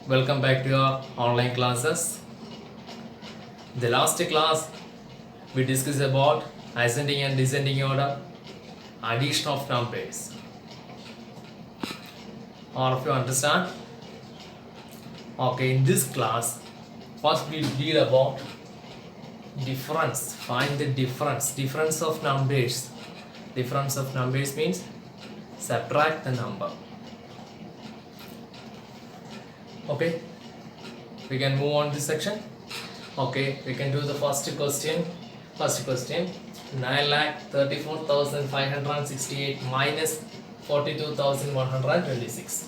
Welcome back to our online classes. The last class we discussed about ascending and descending order, addition of numbers. All of you understand? Okay, in this class, first we deal about difference. Find the difference of numbers. Difference of numbers means subtract the number. Okay, we can move on this section. Okay, we can do the first question. 9,34,568 minus 42,126.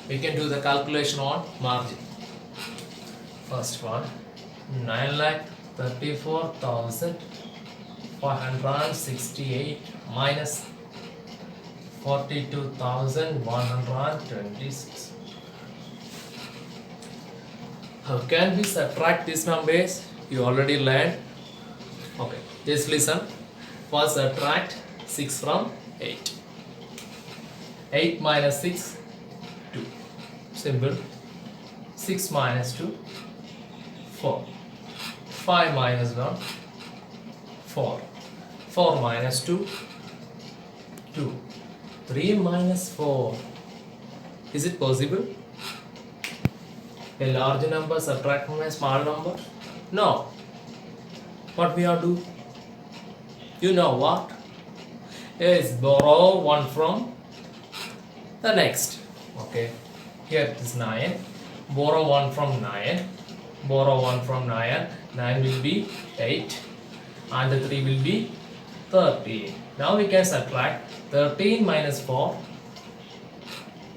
We can do the calculation on margin. First one, 9,34,568 minus 42,126. How can we subtract these numbers? You already learned. Okay, just listen. First subtract 6 from 8. 8 minus 6, 2. Simple. 6 minus 2, 4. 5 minus 1, 4. 4 minus 2, 2. 3 minus 4. Is it possible? A large number subtract from a small number? No. What we are do? You know what? Is borrow 1 from the next. Okay. Here it is 9. Borrow 1 from 9. Borrow 1 from 9. 9 will be 8. And the 3 will be 13. Now we can subtract 13 minus 4,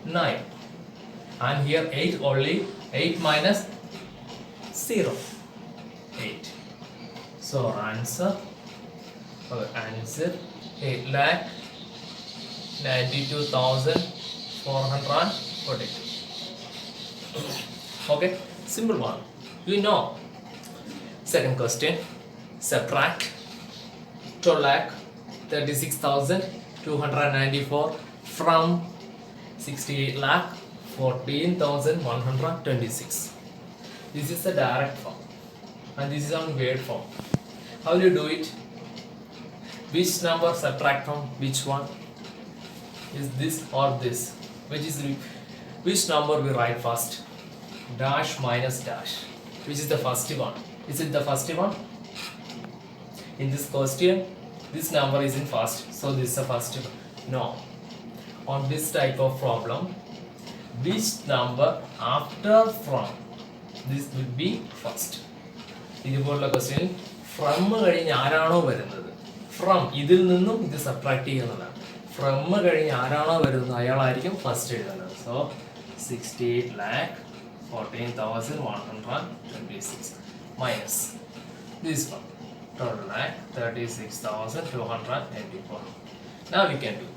9. And here 8 only. 8 minus 0, 8. So our answer 8,92,442. Okay, simple one. You know. Second question, subtract 12,36,294 from 68,14,126. This is the direct form and this is on word form. How do you do it? Which number subtract from which one? Is this or this? Which number we write first? Dash minus dash. Which is the first one? Is it the first one? In this question, this number is in first, so this is the first one. No. On this type of problem, which number after from? This will be first. ഇതുപോലുള്ള question from കഴിഞ്ഞ് ആരാണോ വരുന്നത്, from ഇതിൽ നിന്നും ഇത് subtract ചെയ്യുന്നതാണ്. From കഴിഞ്ഞ് ആരാണോ വരുന്നത് അയാളായിരിക്കും ഫസ്റ്റ് എഴുതുന്നത്. So 68,14,126 minus this one 12,36,284. Now we can do.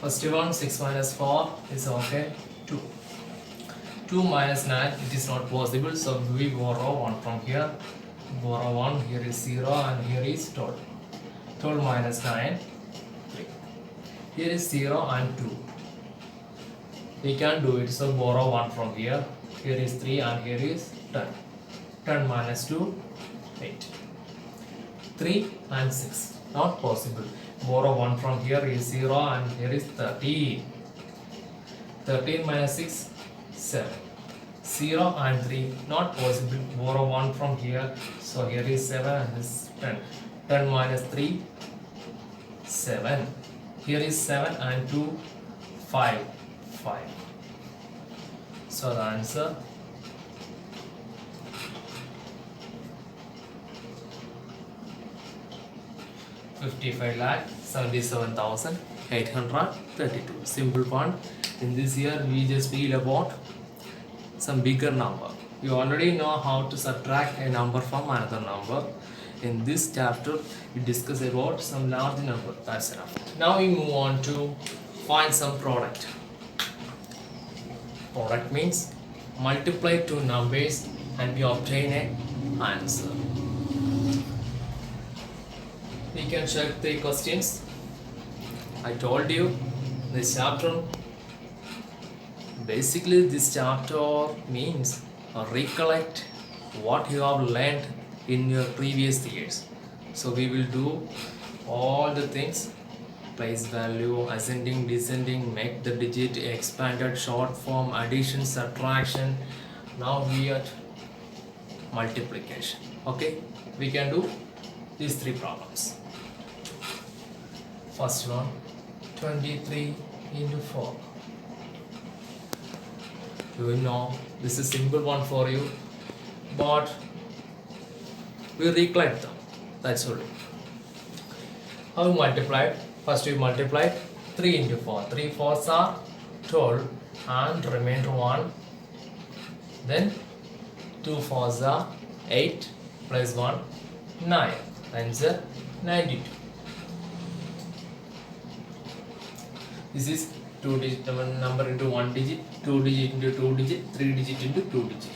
First one, 6 minus 4 is okay, 2. 2 minus 9, it is not possible, so we borrow 1 from here. Borrow 1, here is 0 and here is 12. 12 minus 9, 3. Here is 0 and 2. We can do it, so borrow 1 from here. Here is 3 and here is 10. 10 minus 2, 8. 3 and 6, not possible. Borrow 1 from here is 0 and here is 13. 13 minus 6, 7. 0 and 3, not possible. Borrow 1 from here, so here is 7 and this 10. 10 minus 3, 7. Here is 7 and 2, 5. 5. So the answer 55,77,832. Simple one. In this year we just deal about some bigger number. You already know how to subtract a number from another number. In this chapter we discuss about some large number. That's enough. Now we move on to find some product. Product means multiply two numbers and we obtain a answer. We can check the questions. I told you this chapter, basically this chapter means recollect what you have learned in your previous years. So we will do all the things: place value, ascending, descending, make the digit, expanded, short form, addition, subtraction. Now we are multiplication. Okay, we can do these three problems. First one, 23 into 4. You know this is simple one for you, but we recollect them. That's all. How we multiplied? First we multiplied 3 into 4. 3 4s are 12 and remainder 1. Then 2 4s are 8 plus 1 9. Answer 92. This is 2 digit number into 1 digit, 2 digit into 2 digit, 3 digit into 2 digit.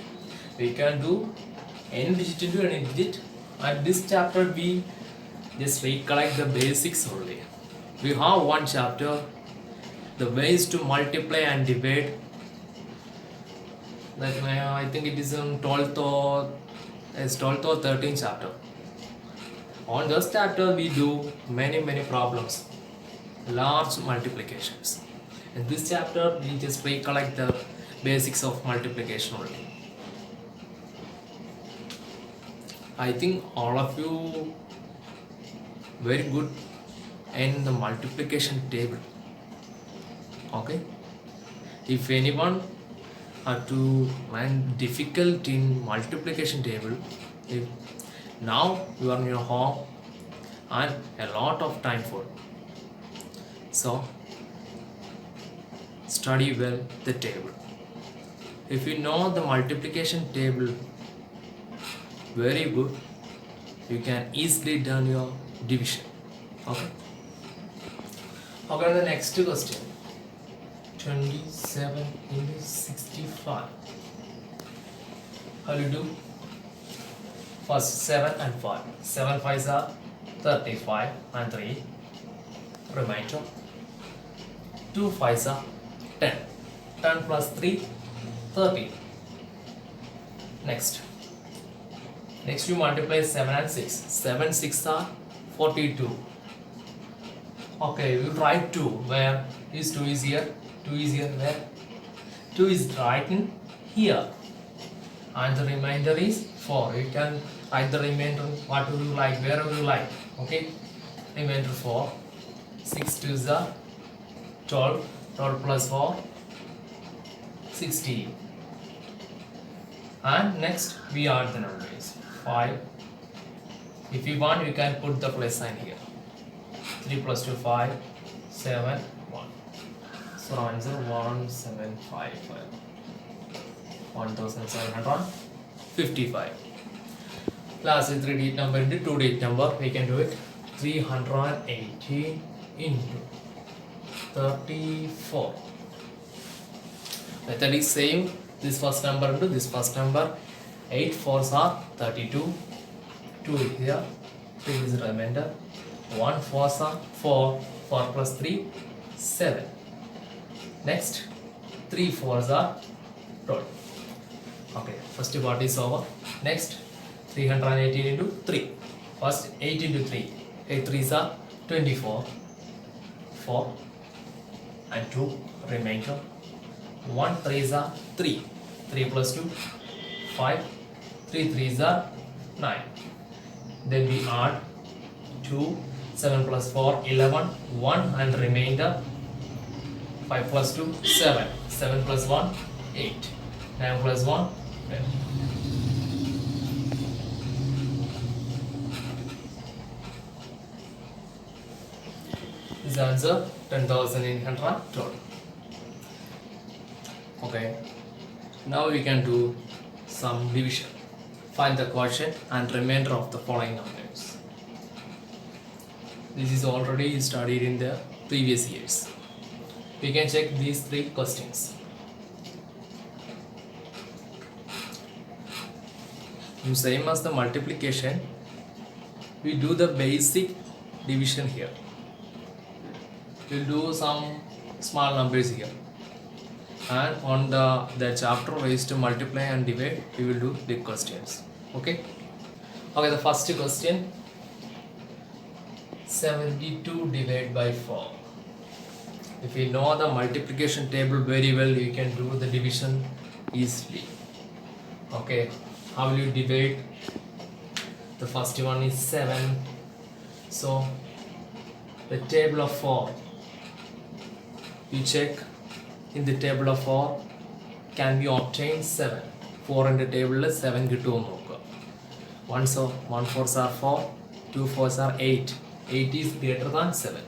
We can do any digit into any digit. At this chapter we just recollect the basics only. We have one chapter, the ways to multiply and divide. That I think it is in 12th or 13th chapter. On this chapter we do many problems, large multiplications. In this chapter we just recollect the basics of multiplication only. I think all of you very good in the multiplication table. Okay, if anyone are to find difficult in multiplication table, if now you are in your home and a lot of time for, so study well the table. If you know the multiplication table very good, you can easily done your division. Okay. Okay, the next question. 27 into 65. How do you do? First 7 and 5. 7 5s are 35 and 3. Remainder. 2 5s are 10. 10 plus 3, 30. Next you multiply 7 and 6. 7 6 are 42. Okay, we will write 2. Where is 2 is here? 2 is here. Where? 2 is right in here. And the remainder is 4. You can write the remainder what you like, wherever you like. Okay? Remainder 4. 6 2s are 12. 12 plus 4, 16. And next we add the numbers. 5. If you want, you can put the plus sign here. 3 plus 2 5, 7 1. So answer 1755. 1755. Last is 3 digit number into 2 digit number. We can do it. 318 into 34. Method is same. This first number into this first number. 8 4s are 32. 2 here. 3 is the remainder. 1 4s are 4. 4 plus 3, 7. Next 3 4s are 12. Okay, first part is over. Next 318 into 3. First 8 into 3. 8 3s are 24. 4 and 2 remainder. 1 3s are 3. 3 plus 2, 5. 3 3s are 9. Then we add 2. 7 plus 4, 11. 1 and remainder. 5 plus 2, 7. 7 plus 1, 8. 9 plus 1, 10. This answer 10,812. Okay. Now we can do some division. Find the quotient and remainder of the following numbers. This is already studied in the previous years. We can check these 3 questions. Same as the multiplication, we do the basic division here. We'll do some small numbers here, and on the chapter ways to multiply and divide, we will do big questions. Okay, the first question, 72 divided by 4. If you know the multiplication table very well, you can do the division easily. Okay, how will you divide? The first one is 7, so the table of 4, you check in the table of 4, can we obtain 7? 4 in the table is 7 കിട്ടുമോ നോക്കുക. 1 4s are 4, 2 4s are 8. 8 is greater than 7.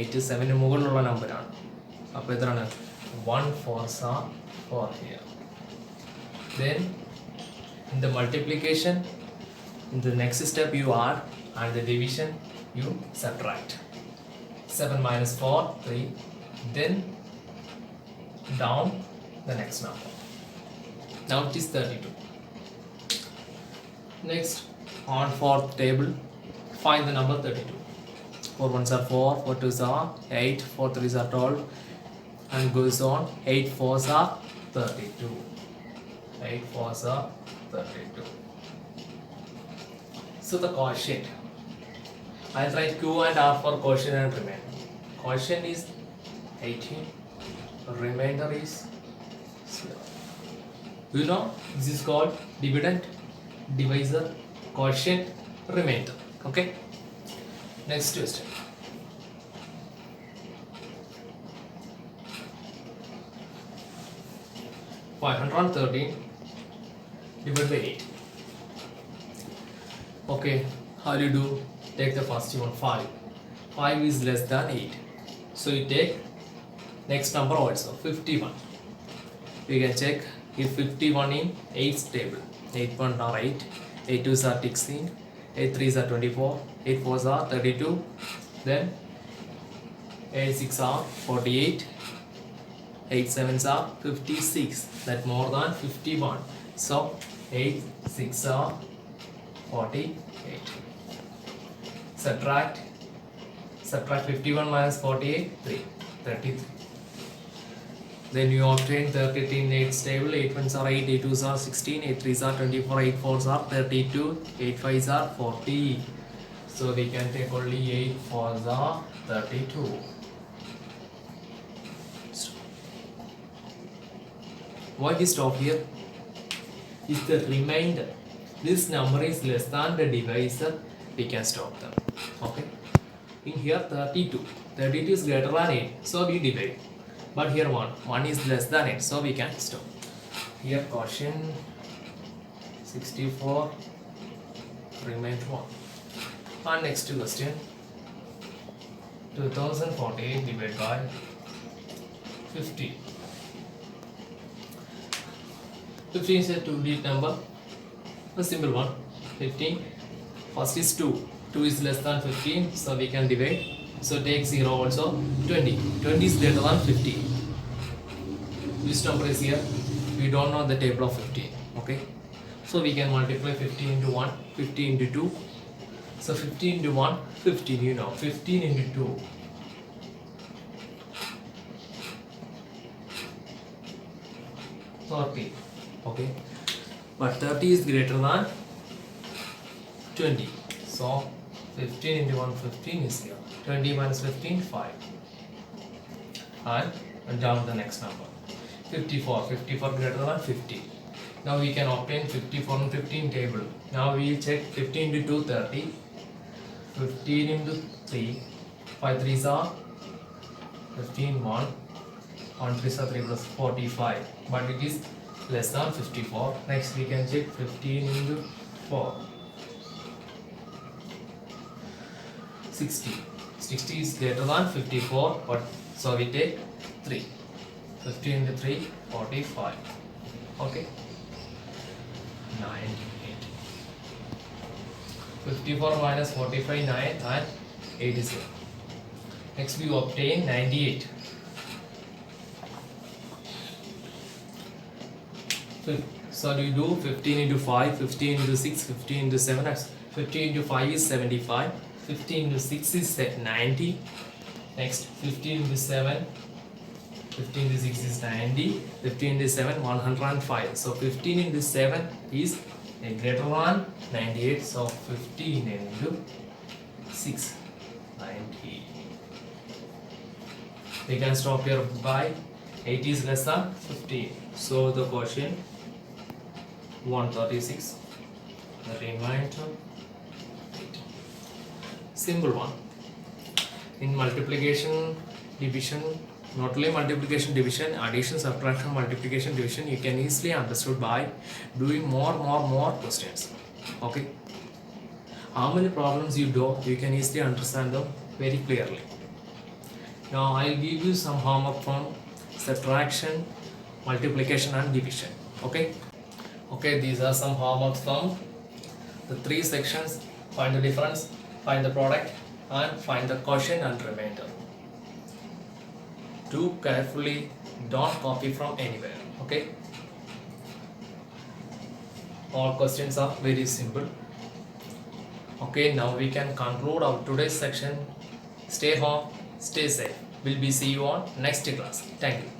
8 7 മുകളിലുള്ള നമ്പറാണ്. അപ്പോൾ എത്രയാണ്? 1 4s are 4 here. Then in the multiplication, in the next step you add, and the division you subtract. 7 minus 4 3. Then down the next number. Now it is 32. Next, on fourth table, find the number 32. 4 1s are 4, 4 2s are 8, 4 3s are 12, and goes on. 8 4s are 32. 8 4s are 32. So the quotient, I'll write Q and R for quotient and remainder. Quotient is 18, remainder is 0. You know, this is called dividend, divisor, quotient, remainder. Okay, next question. Five 113 divided by 8. Okay, how do you do? Take the first one, 5. 5 is less than 8, so you take next number also, 51. We can check if 51 in 8's table. 8 1 are 8, 8 2s are 16, 8 3s are 24, 8 4s are 32, then 8 6 are 48, 8 7s are 56, that more than 51. So 8 6 are 48. Subtract 51 minus 48, 3, 33. Then you obtain 33 in 8's table. 8 1s are 8, 8 2s are 16, 8 3s are 24, 8 4s are 32, 8 5s are 40. So we can take only 8 4s are 32. Why we stop here? Is the remainder. This number is less than the divisor, we can stop them. Okay. In here 32. 32 is greater than 8, so we divide. But here 1 is less than 8, so we can stop. Here quotient 64, remainder 1. And next question, 2048 divided by 50. 15 is a 2-digit number, a simple one. 15, first is 2. 2 is less than 15, so we can divide. So take 0 also. 20. 20 is greater than 50. Which number is here? We don't know the table of 15. Okay. So we can multiply 50 into 1, 50 into 2. So 50 into 1, 15, you know. 15 into 2. 30. Okay. But 30 is greater than 20. So 15 into 1, 15 is here. 20 minus 15, 5. And down the next number. 54. 54 greater than 50. Now we can obtain 54 and 15 table. Now we check 15 into 2, 30. 15 into 3. 5 3s are 15, 1. 1 3s are 3 plus 45. But it is less than 54. Next we can check 15 into 4. 60. 60 is greater than 54, but so we take 3. 15 into 3, 45. Okay. 98. 54 minus 45, 9, and 8 is here. Next we obtain 98. So you do 15 into 5, 15 into 6, 15 into 7. That's 15 into 5 is 75. 15 into 6 is 90. Next 15 into 7. 15 into 6 is 90. 15 into 7, 105. So 15 into 7 is greater than 98. So 15 into 6, 90. We can stop here by 8 is less than 15. So the quotient 136. The remainder 8. Simple one. In multiplication, division, not only multiplication, division, addition, subtraction, multiplication, division, you can easily understood by doing more questions. Okay. How many problems you do, you can easily understand them very clearly. Now I'll give you some homework from subtraction, multiplication and division. Okay. Okay, these are some homeworks from the 3 sections. Find the difference, find the product and find the quotient and remainder. Do carefully, don't copy from anywhere. Okay. All questions are very simple. Okay, now we can conclude our today's section. Stay home, stay safe. We'll be see you on next class. Thank you.